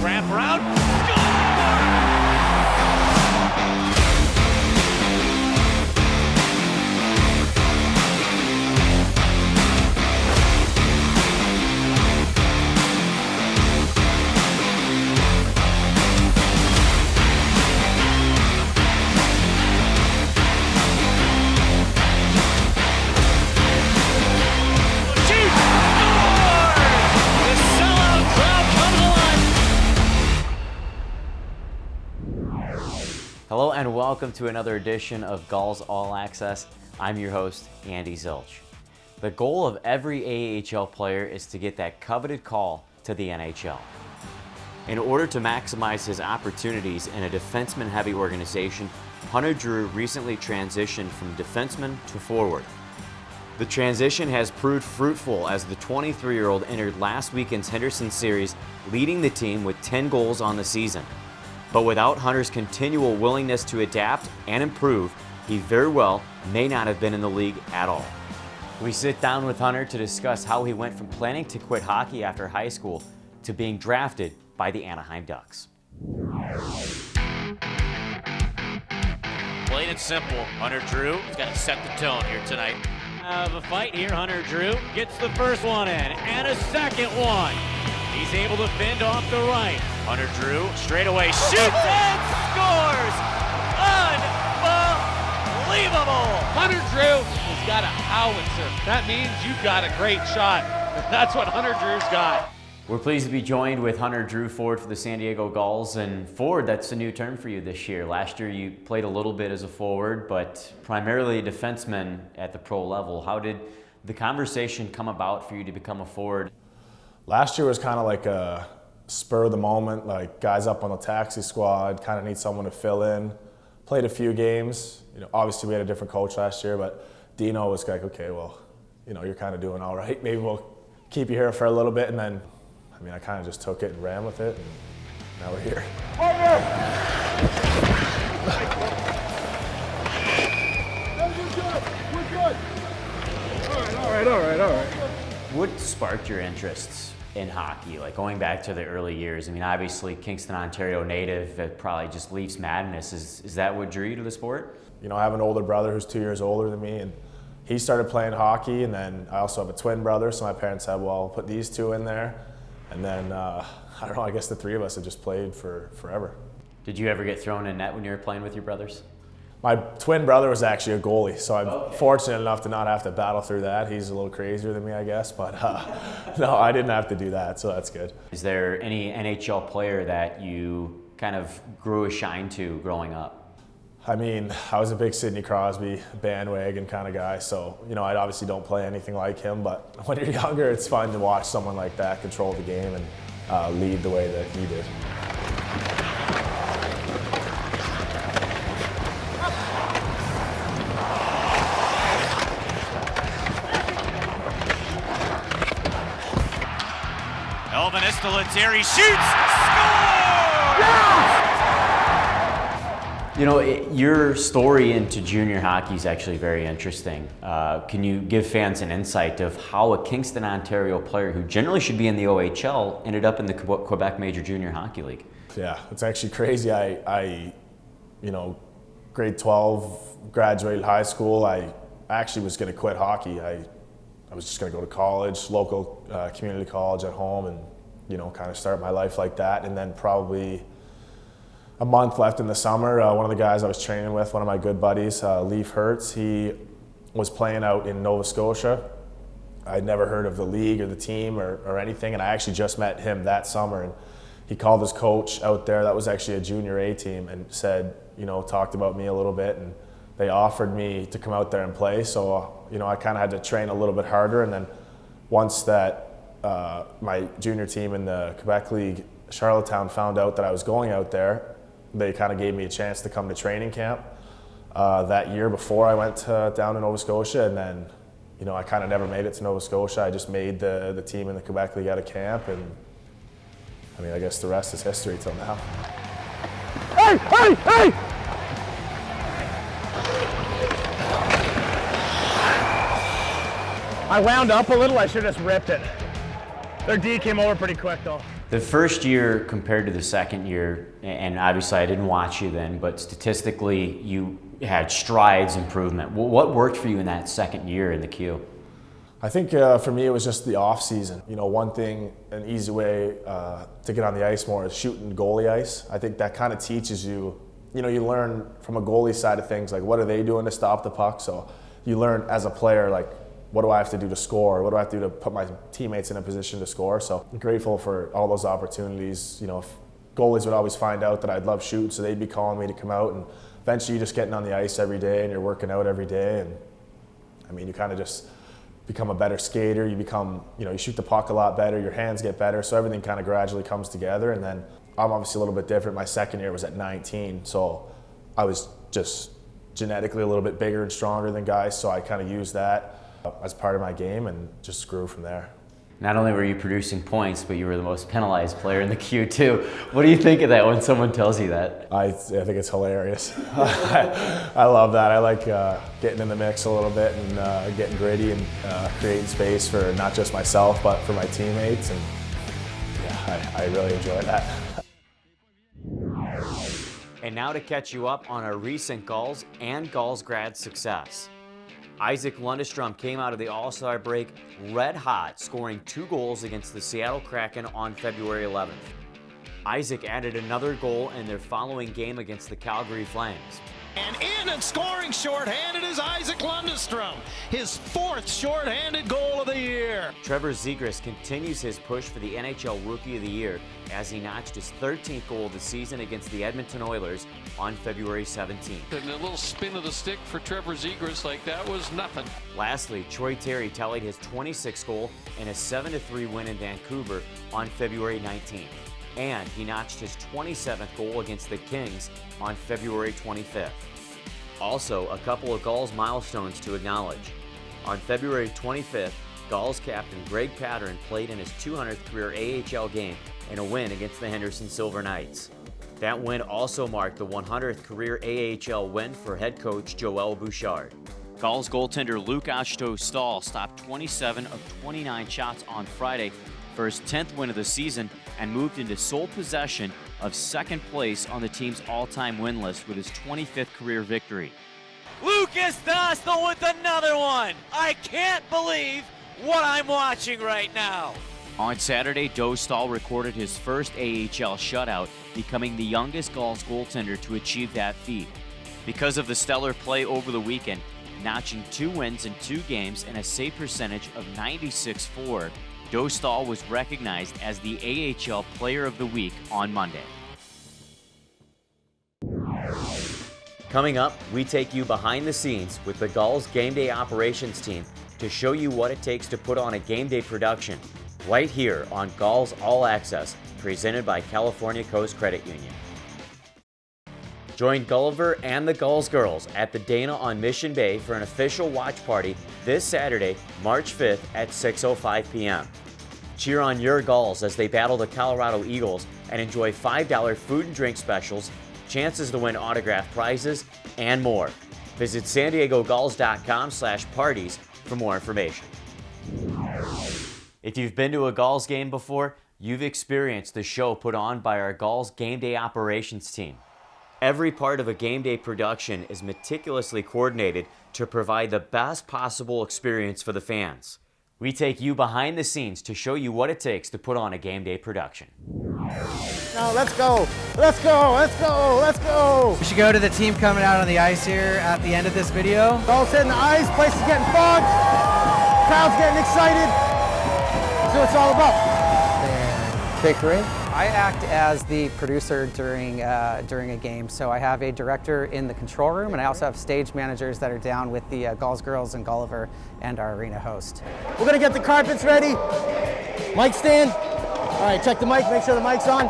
Wrap around. Score! Hello and welcome to another edition of Gulls All Access. I'm your host, Andy Zilch. The goal of every AHL player is to get that coveted call to the NHL. In order to maximize his opportunities in a defenseman-heavy organization, Hunter Drew recently transitioned from defenseman to forward. The transition has proved fruitful as the 23-year-old entered last weekend's Henderson series, leading the team with 10 goals on the season. But without Hunter's continual willingness to adapt and improve, he very well may not have been in the league at all. We sit down with Hunter to discuss how he went from planning to quit hockey after high school to being drafted by the Anaheim Ducks. Plain and simple, Hunter Drew has got to set the tone here tonight. Of a fight here, Hunter Drew gets the first one in and a second one. He's able to fend off the right. Hunter Drew straight away shoots and scores! Unbelievable! Hunter Drew has got a howitzer. That means you've got a great shot. That's what Hunter Drew's got. We're pleased to be joined with Hunter Drew, forward for the San Diego Gulls. And forward, that's a new term for you this year. Last year you played a little bit as a forward, but primarily a defenseman at the pro level. How did the conversation come about for you to become a forward? Last year was kind of like a spur of the moment, like guys up on the taxi squad, kind of need someone to fill in. Played a few games. Obviously we had a different coach last year, but Dino was like, okay, well, you're kind of doing all right. Maybe we'll keep you here for a little bit. And then, I kind of just took it and ran with it, and now we're here. We're good. All right. What sparked your interests in hockey, like going back to the early years? Obviously Kingston, Ontario native, probably just Leafs madness. Is that what drew you to the sport? I have an older brother who's 2 years older than me, and he started playing hockey, and then I also have a twin brother, so my parents said, well, I'll put these two in there. And then, I guess the three of us have just played for forever. Did you ever get thrown in net when you were playing with your brothers? My twin brother was actually a goalie, so I'm fortunate enough to not have to battle through that. He's a little crazier than me, I guess, but no, I didn't have to do that, so that's good. Is there any NHL player that you kind of grew a shine to growing up? I was a big Sidney Crosby bandwagon kind of guy, so, I obviously don't play anything like him, but when you're younger, it's fun to watch someone like that control the game and lead the way that he did. Lettieri shoots, scores! Yes! Your story into junior hockey is actually very interesting. Can you give fans an insight of how a Kingston, Ontario player who generally should be in the OHL ended up in the Quebec Major Junior Hockey League? Yeah, it's actually crazy. I grade 12, graduated high school. I actually was going to quit hockey. I was just going to go to college, local community college at home, and kind of start my life like that. And then probably a month left in the summer, one of the guys I was training with, one of my good buddies, Leaf Hertz, he was playing out in Nova Scotia. I'd never heard of the league or the team or anything, and I actually just met him that summer. And he called his coach out there, that was actually a junior A team, and said, talked about me a little bit, and they offered me to come out there and play. So, I kind of had to train a little bit harder. And then once that my junior team in the Quebec League, Charlottetown, found out that I was going out there, they kind of gave me a chance to come to training camp that year before I went down to Nova Scotia. And then, I kind of never made it to Nova Scotia. I just made the team in the Quebec League out of camp, and I guess the rest is history till now. Hey! I wound up a little, I should have just ripped it. Their D came over pretty quick though. The first year compared to the second year, and obviously I didn't watch you then, but statistically you had strides improvement. What worked for you in that second year in the Q? I think for me it was just the off season. You know, one thing, an easy way to get on the ice more is shooting goalie ice. I think that kind of teaches you, you know, you learn from a goalie side of things, like what are they doing to stop the puck? So you learn as a player, like what do I have to do to score? What do I have to do to put my teammates in a position to score? So I'm grateful for all those opportunities. You know, goalies would always find out that I'd love shoot, so they'd be calling me to come out, and eventually you're just getting on the ice every day and you're working out every day, and I mean, you kind of just become a better skater. You become, you know, you shoot the puck a lot better, your hands get better, so everything kind of gradually comes together. And then I'm obviously a little bit different. My second year was at 19, so I was just genetically a little bit bigger and stronger than guys, so I kind of used that as part of my game and just grew from there. Not only were you producing points, but you were the most penalized player in the Q too. What do you think of that when someone tells you that? I think it's hilarious. I love that. I like getting in the mix a little bit and getting gritty and creating space for not just myself, but for my teammates. And yeah, I really enjoy that. And now to catch you up on our recent Gulls and Gulls grad success. Isaac Lundestrom came out of the All-Star break red hot, scoring 2 goals against the Seattle Kraken on February 11th. Isaac added another goal in their following game against the Calgary Flames. And in and scoring shorthanded is Isaac Lundestrom, his 4th shorthanded goal of the year. Trevor Zegras continues his push for the NHL Rookie of the Year as he notched his 13th goal of the season against the Edmonton Oilers on February 17th. And a little spin of the stick for Trevor Zegras, like that was nothing. Lastly, Troy Terry tallied his 26th goal in a 7-3 win in Vancouver on February 19th. And he notched his 27th goal against the Kings on February 25th. Also, a couple of Gulls milestones to acknowledge. On February 25th, Gulls captain Greg Pattern played in his 200th career AHL game in a win against the Henderson Silver Knights. That win also marked the 100th career AHL win for head coach Joel Bouchard. Gulls goaltender Luke Ashto-Stahl stopped 27 of 29 shots on Friday for his 10th win of the season and moved into sole possession of second place on the team's all-time win list with his 25th career victory. Lucas Dostal with another one. I can't believe what I'm watching right now. On Saturday, Dostal recorded his first AHL shutout, becoming the youngest Gulls goaltender to achieve that feat. Because of the stellar play over the weekend, notching 2 wins in 2 games and a save percentage of 96.4, Dostal was recognized as the AHL Player of the Week on Monday. Coming up, we take you behind the scenes with the Gulls Game Day Operations team to show you what it takes to put on a game day production, right here on Gulls All Access, presented by California Coast Credit Union. Join Gulliver and the Gulls girls at the Dana on Mission Bay for an official watch party this Saturday, March 5th at 6:05 p.m. Cheer on your Gulls as they battle the Colorado Eagles and enjoy $5 food and drink specials, chances to win autographed prizes, and more. Visit sandiegogulls.com/parties for more information. If you've been to a Gulls game before, you've experienced the show put on by our Gulls Game Day Operations team. Every part of a game day production is meticulously coordinated to provide the best possible experience for the fans. We take you behind the scenes to show you what it takes to put on a game day production. Now let's go, let's go, let's go, let's go. We should go to the team coming out on the ice here at the end of this video. Gulls hitting the ice, place is getting fogged, crowd's getting excited. That's what it's all about. Victory. I act as the producer during a game, so I have a director in the control room, and I also have stage managers that are down with the Gulls girls and Gulliver and our arena host. We're gonna get the carpets ready. Mic stand. All right, check the mic, make sure the mic's on.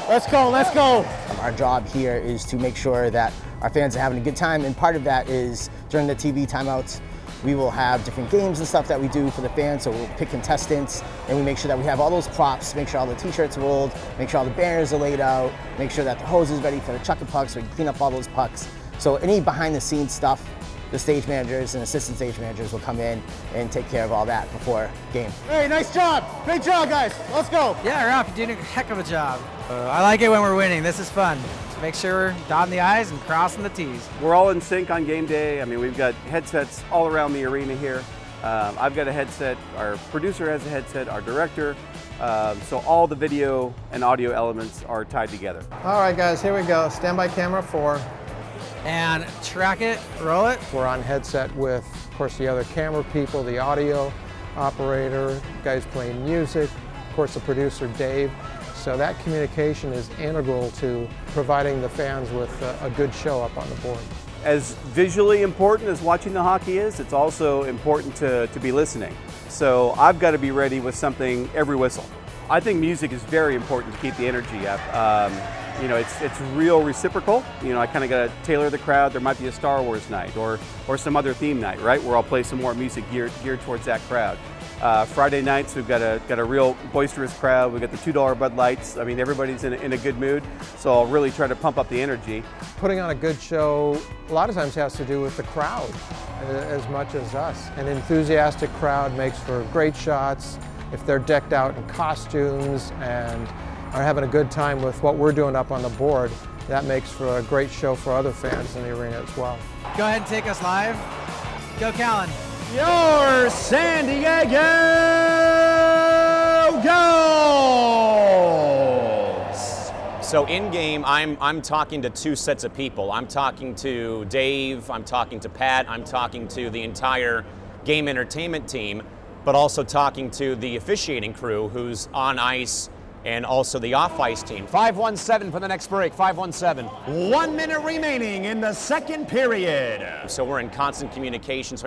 Let's go, let's go. Our job here is to make sure that our fans are having a good time, and part of that is during the TV timeouts, we will have different games and stuff that we do for the fans, so we'll pick contestants, and we make sure that we have all those props, make sure all the t-shirts are rolled, make sure all the banners are laid out, make sure that the hose is ready for the chuck of pucks, so we can clean up all those pucks. So any behind the scenes stuff the stage managers and assistant stage managers will come in and take care of all that before game. Hey, nice job. Great job, guys. Let's go. Yeah, Ralph, you're doing a heck of a job. I like it when we're winning. This is fun. Make sure we're dotting the I's and crossing the T's. We're all in sync on game day. I mean, we've got headsets all around the arena here. I've got a headset, our producer has a headset, our director. So all the video and audio elements are tied together. All right, guys, here we go. Standby camera 4. And track it, roll it. We're on headset with, of course, the other camera people, the audio operator, guys playing music, of course, the producer, Dave. So that communication is integral to providing the fans with a good show up on the board. As visually important as watching the hockey is, it's also important to be listening. So I've got to be ready with something every whistle. I think music is very important to keep the energy up. You know, it's real reciprocal. You know, I kind of got to tailor the crowd. There might be a Star Wars night or some other theme night, right, where I'll play some more music geared towards that crowd. Friday nights, we've got a real boisterous crowd. We've got the $2 Bud Lights. I mean, everybody's in a good mood, so I'll really try to pump up the energy. Putting on a good show a lot of times has to do with the crowd as much as us. An enthusiastic crowd makes for great shots. If they're decked out in costumes and are having a good time with what we're doing up on the board, that makes for a great show for other fans in the arena as well. Go ahead and take us live. Go, Callan. Your San Diego Gulls! So in game, I'm talking to two sets of people. I'm talking to Dave, I'm talking to Pat, I'm talking to the entire game entertainment team, but also talking to the officiating crew who's on ice and also the off-ice team. 5-1-7 for the next break, 5-1-7. 1 minute remaining in the second period. So we're in constant communication, so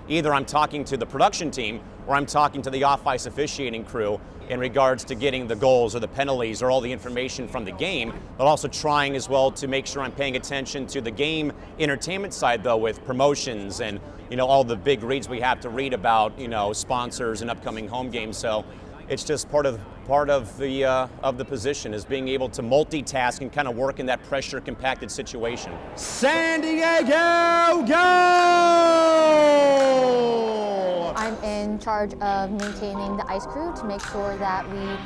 either I'm talking to the production team or I'm talking to the off-ice officiating crew in regards to getting the goals or the penalties or all the information from the game, but also trying as well to make sure I'm paying attention to the game entertainment side though, with promotions and all the big reads we have to read about, sponsors and upcoming home games. So it's just part of the position is being able to multitask and kind of work in that pressure compacted situation. San Diego go! I'm in charge of maintaining the ice crew to make sure that we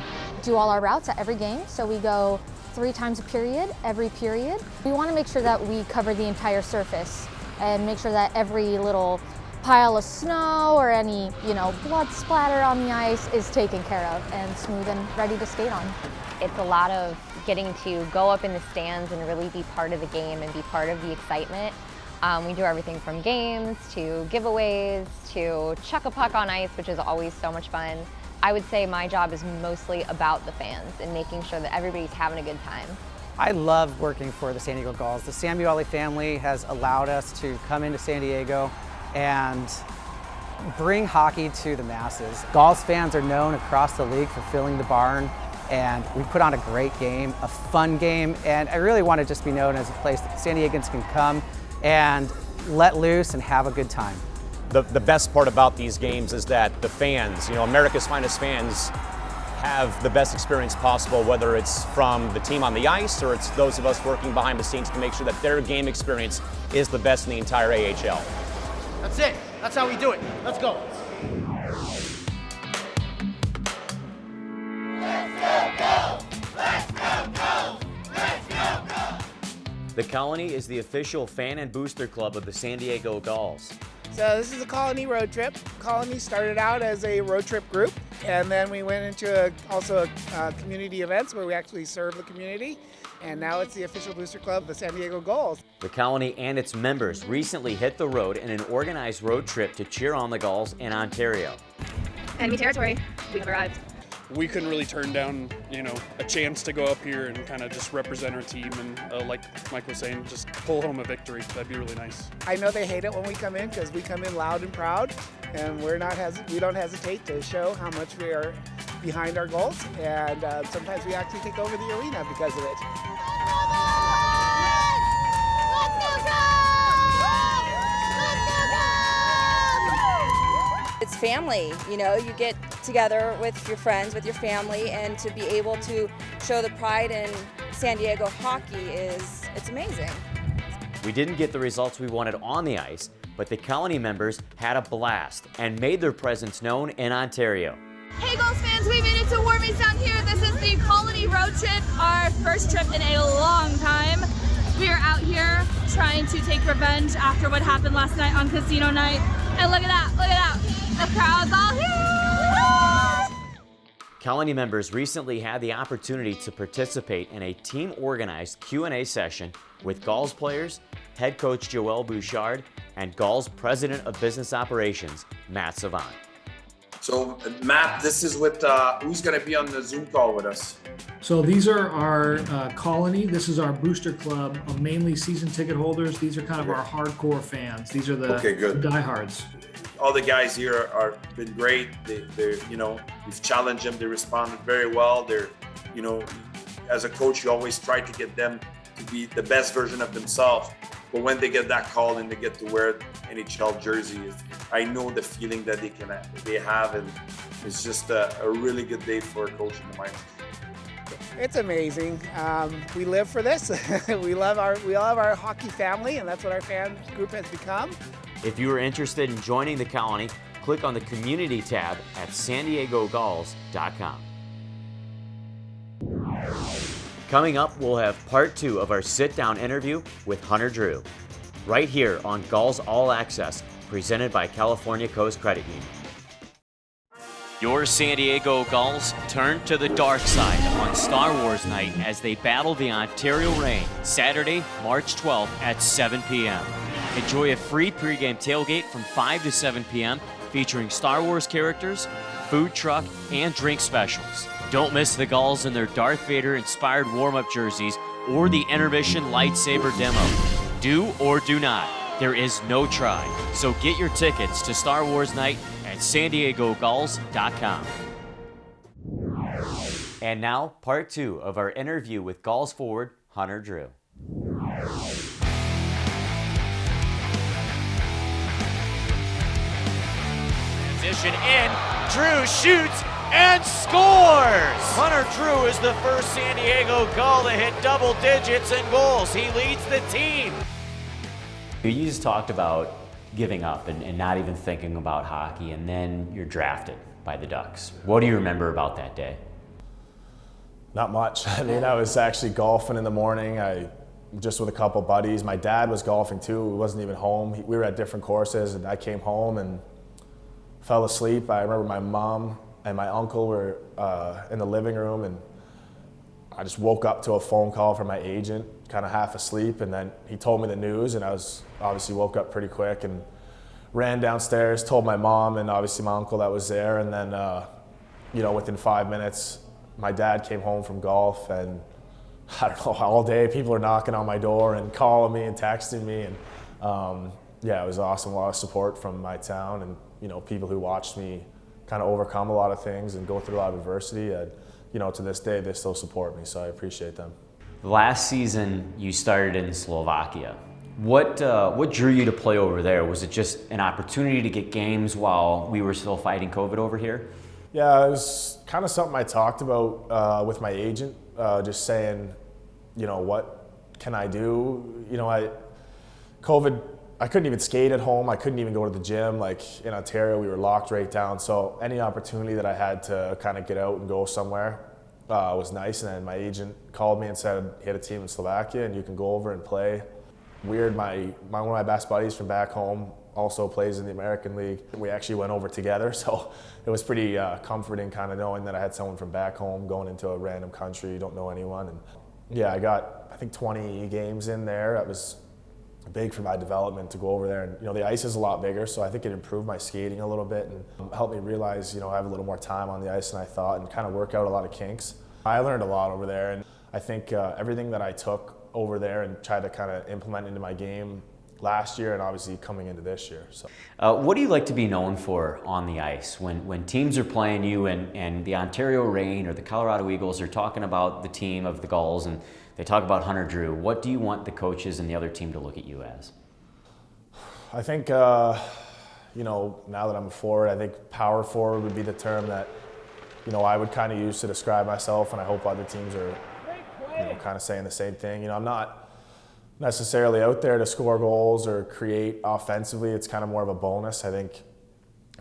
do all our routes at every game. So we go 3 times a period, every period. We want to make sure that we cover the entire surface and make sure that every little pile of snow or any, blood splatter on the ice is taken care of and smooth and ready to skate on. It's a lot of getting to go up in the stands and really be part of the game and be part of the excitement. We do everything from games to giveaways to chuck a puck on ice, which is always so much fun. I would say my job is mostly about the fans and making sure that everybody's having a good time. I love working for the San Diego Gulls. The Samueli family has allowed us to come into San Diego and bring hockey to the masses. Gulls fans are known across the league for filling the barn, and we put on a great game, a fun game, and I really want to just be known as a place that San Diegans can come and let loose and have a good time. The best part about these games is that the fans, America's finest fans, have the best experience possible, whether it's from the team on the ice or it's those of us working behind the scenes to make sure that their game experience is the best in the entire AHL. That's it. That's how we do it. Let's go. The Colony is the official fan and booster club of the San Diego Gulls. So this is a Colony road trip. Colony started out as a road trip group, and then we went into also community events where we actually serve the community. And now it's the official booster club, the San Diego Gulls. The Colony and its members recently hit the road in an organized road trip to cheer on the Gulls in Ontario. Enemy territory, we have arrived. We couldn't really turn down, a chance to go up here and kind of just represent our team and, like Mike was saying, just pull home a victory. That'd be really nice. I know they hate it when we come in because we come in loud and proud, and we don't hesitate to show how much we are behind our goals, and sometimes we actually take over the arena because of it. It's family, you get together with your friends, with your family, and to be able to show the pride in San Diego hockey it's amazing. We didn't get the results we wanted on the ice, but the Colony members had a blast and made their presence known in Ontario. Hey Gulls fans, we made it to Warming Sound here. This is the Colony road trip, our first trip in a long time. We are out here trying to take revenge after what happened last night on casino night. And look at that, the crowd's all here. Colony members recently had the opportunity to participate in a team-organized Q&A session with Gulls players, head coach Joel Bouchard, and Gulls President of Business Operations, Matt Savant. So, Matt, this is with who's going to be on the Zoom call with us? So these are our Colony. This is our booster club, mainly season ticket holders. These are kind of our hardcore fans. These are the diehards. All the guys here are been great. They're we've challenged them. They responded very well. They're, as a coach, you always try to get them to be the best version of themselves. But when they get that call and they get to wear NHL jersey, I know the feeling that they have, and it's just a really good day for a coach in the minors. It's amazing. We live for this. we all have our hockey family, and that's what our fan group has become. If you are interested in joining the Colony, click on the Community tab at sandiegogulls.com. Coming up, we'll have part 2 of our sit-down interview with Hunter Drew, right here on Gulls All Access, presented by California Coast Credit Union. Your San Diego Gulls turn to the dark side on Star Wars night as they battle the Ontario Reign, Saturday, March 12th at 7 p.m. Enjoy a free pregame tailgate from 5 to 7 p.m. featuring Star Wars characters, food truck, and drink specials. Don't miss the Gulls in their Darth Vader-inspired warm-up jerseys or the intermission lightsaber demo. Do or do not. There is no try. So get your tickets to Star Wars Night at sandiegogulls.com. And now, part 2 of our interview with Gulls forward Hunter Drew. Transition in, Drew shoots and scores! Hunter Drew is the first San Diego Gull to hit double digits in goals. He leads the team. You just talked about giving up and not even thinking about hockey, and then you're drafted by the Ducks. What do you remember about that day? Not much. I mean, I was actually golfing in the morning. Just with a couple buddies. My dad was golfing too. He wasn't even home. We were at different courses, and I came home and fell asleep. I remember my mom and my uncle were in the living room, and I just woke up to a phone call from my agent, kind of half asleep, and then he told me the news, and I was obviously woke up pretty quick and ran downstairs, told my mom and obviously my uncle that was there, and then within 5 minutes my dad came home from golf, and I don't know, all day people are knocking on my door and calling me and texting me, and it was awesome. A lot of support from my town, and people who watched me kind of overcome a lot of things and go through a lot of adversity, and to this day they still support me, so I appreciate them. Last season you started in Slovakia. What drew you to play over there? Was it just an opportunity to get games while we were still fighting COVID over here? Yeah, it was kind of something I talked about with my agent, just saying, what can I do? COVID, I couldn't even skate at home. I couldn't even go to the gym. Like in Ontario, we were locked right down. So any opportunity that I had to kind of get out and go somewhere was nice. And then my agent called me and said, he had a team in Slovakia and you can go over and play. Weird, one of my best buddies from back home also plays in the American League. We actually went over together, so it was pretty comforting kind of knowing that I had someone from back home going into a random country, you don't know anyone. And yeah, I got, I think 20 games in there. That was big for my development to go over there. And the ice is a lot bigger, so I think it improved my skating a little bit and helped me realize, I have a little more time on the ice than I thought, and kind of work out a lot of kinks. I learned a lot over there, and I think everything that I took over there and tried to kind of implement into my game last year and obviously coming into this year. So, what do you like to be known for on the ice when teams are playing you and the Ontario Reign or the Colorado Eagles are talking about the team of the Gulls and they talk about Hunter Drew? What do you want the coaches and the other team to look at you as? I think, now that I'm a forward, I think power forward would be the term that, I would kind of use to describe myself, and I hope other teams are, kind of saying the same thing. I'm not necessarily out there to score goals or create offensively. It's kind of more of a bonus. I think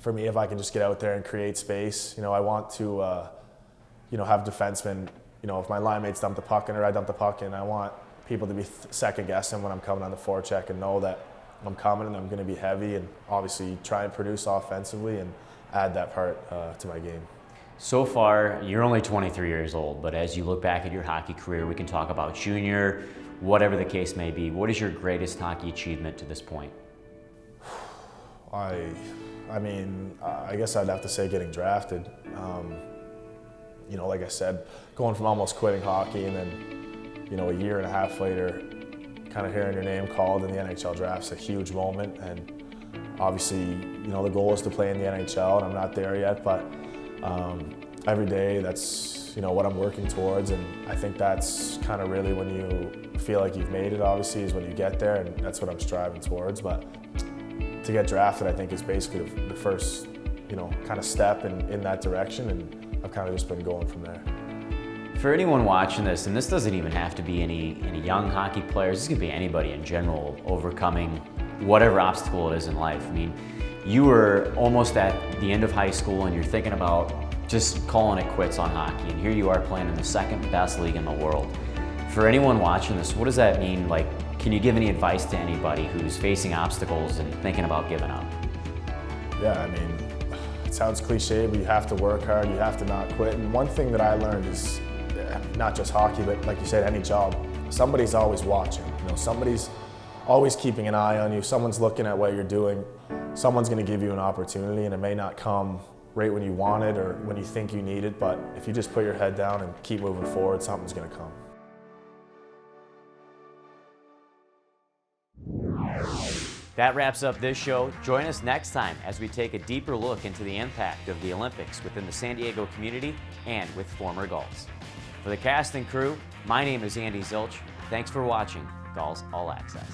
for me, if I can just get out there and create space, I want to, have defensemen, if my line mates dump the puck in or I dump the puck in, I want people to be second guessing when I'm coming on the forecheck and know that I'm coming and I'm going to be heavy, and obviously try and produce offensively and add that part to my game. So far, you're only 23 years old, but as you look back at your hockey career, we can talk about junior, whatever the case may be. What is your greatest hockey achievement to this point? I guess I'd have to say getting drafted. Like I said, going from almost quitting hockey and then, a year and a half later, kind of hearing your name called in the NHL draft's a huge moment. And obviously, the goal is to play in the NHL, and I'm not there yet, but every day that's, what I'm working towards. And I think that's kind of really when you feel like you've made it, obviously, is when you get there, and that's what I'm striving towards. But to get drafted, I think, is basically the first, kind of step in that direction, and I've kind of just been going from there. For anyone watching this, and this doesn't even have to be any young hockey players, this could be anybody in general overcoming whatever obstacle it is in life. I mean, you were almost at the end of high school and you're thinking about just calling it quits on hockey, and here you are playing in the second best league in the world. For anyone watching this, what does that mean? Like, can you give any advice to anybody who's facing obstacles and thinking about giving up? Yeah, it sounds cliche, but you have to work hard, you have to not quit. And one thing that I learned is, not just hockey, but like you said, any job, somebody's always watching. Somebody's always keeping an eye on you. Someone's looking at what you're doing. Someone's going to give you an opportunity, and it may not come right when you want it or when you think you need it, but if you just put your head down and keep moving forward, something's going to come. That wraps up this show. Join us next time as we take a deeper look into the impact of the Olympics within the San Diego community and with former Gulls. For the cast and crew, my name is Andy Zilch. Thanks for watching Gulls All Access.